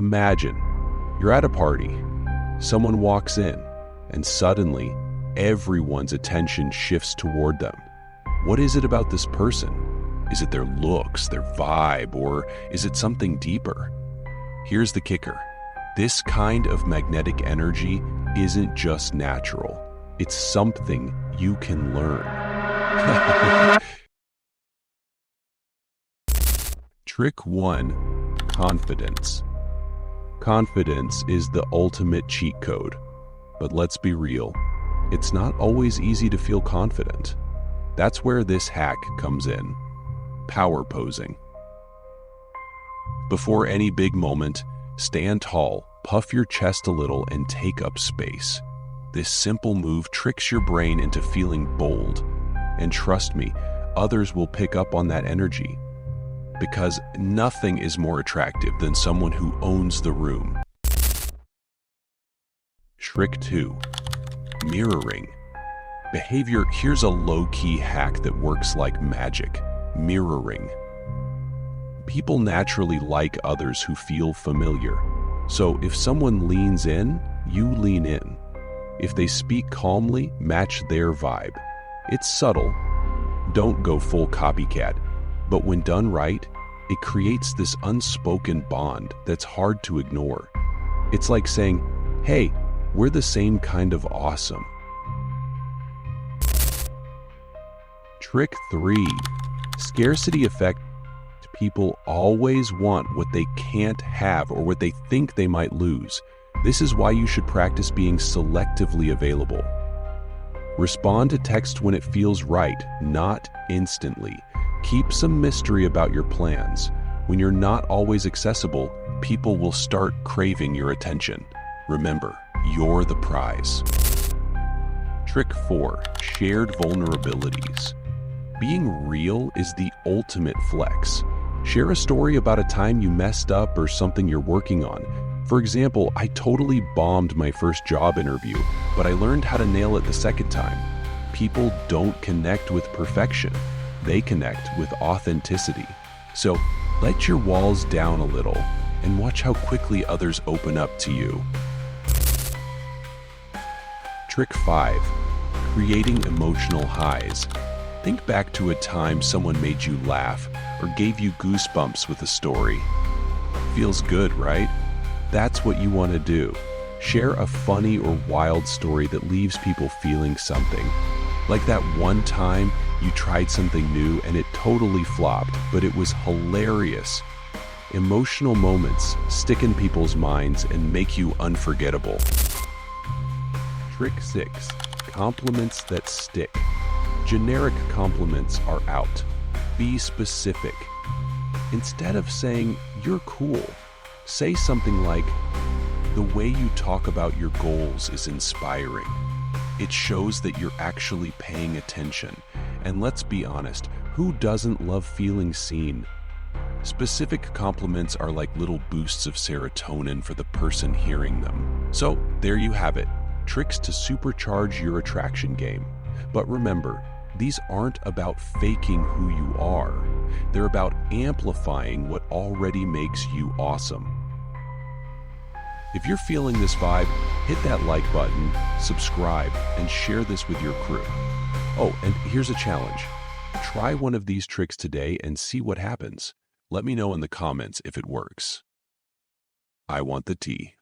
Imagine you're at a party, someone walks in, and suddenly everyone's attention shifts toward them. What is it about this person? Is it their looks, their vibe, or is it something deeper? Here's the kicker. This kind of magnetic energy isn't just natural. It's something you can learn. Trick 1. Confidence. Confidence is the ultimate cheat code. But let's be real, it's not always easy to feel confident. That's where this hack comes in. Power posing. Before any big moment, stand tall, puff your chest a little, and take up space. This simple move tricks your brain into feeling bold. And trust me, others will pick up on that energy. Because nothing is more attractive than someone who owns the room. Trick 2. Mirroring. Behavior. Here's a low-key hack that works like magic. Mirroring. People naturally like others who feel familiar. So if someone leans in, you lean in. If they speak calmly, match their vibe. It's subtle. Don't go full copycat. But when done right, it creates this unspoken bond that's hard to ignore. It's like saying, hey, we're the same kind of awesome. Trick 3. Scarcity effect. People always want what they can't have or what they think they might lose. This is why you should practice being selectively available. Respond to text when it feels right, not instantly. Keep some mystery about your plans. When you're not always accessible, people will start craving your attention. Remember, you're the prize. Trick 4. Shared vulnerabilities. Being real is the ultimate flex. Share a story about a time you messed up or something you're working on. For example, I totally bombed my first job interview, but I learned how to nail it the second time. People don't connect with perfection. They connect with authenticity. So let your walls down a little and watch how quickly others open up to you. Trick 5. Creating emotional highs. Think back to a time someone made you laugh or gave you goosebumps with a story. Feels good, right? That's what you want to do. Share a funny or wild story that leaves people feeling something. Like that one time you tried something new and it totally flopped, but it was hilarious. Emotional moments stick in people's minds and make you unforgettable. Trick 6. Compliments that stick. Generic compliments are out. Be specific. Instead of saying, "You're cool," say something like, "The way you talk about your goals is inspiring." It shows that you're actually paying attention. And let's be honest, who doesn't love feeling seen? Specific compliments are like little boosts of serotonin for the person hearing them. So there you have it. Tricks to supercharge your attraction game. But remember, these aren't about faking who you are. They're about amplifying what already makes you awesome. If you're feeling this vibe, hit that like button, subscribe, and share this with your crew. Oh, and here's a challenge. Try one of these tricks today and see what happens. Let me know in the comments if it works. I want the tea.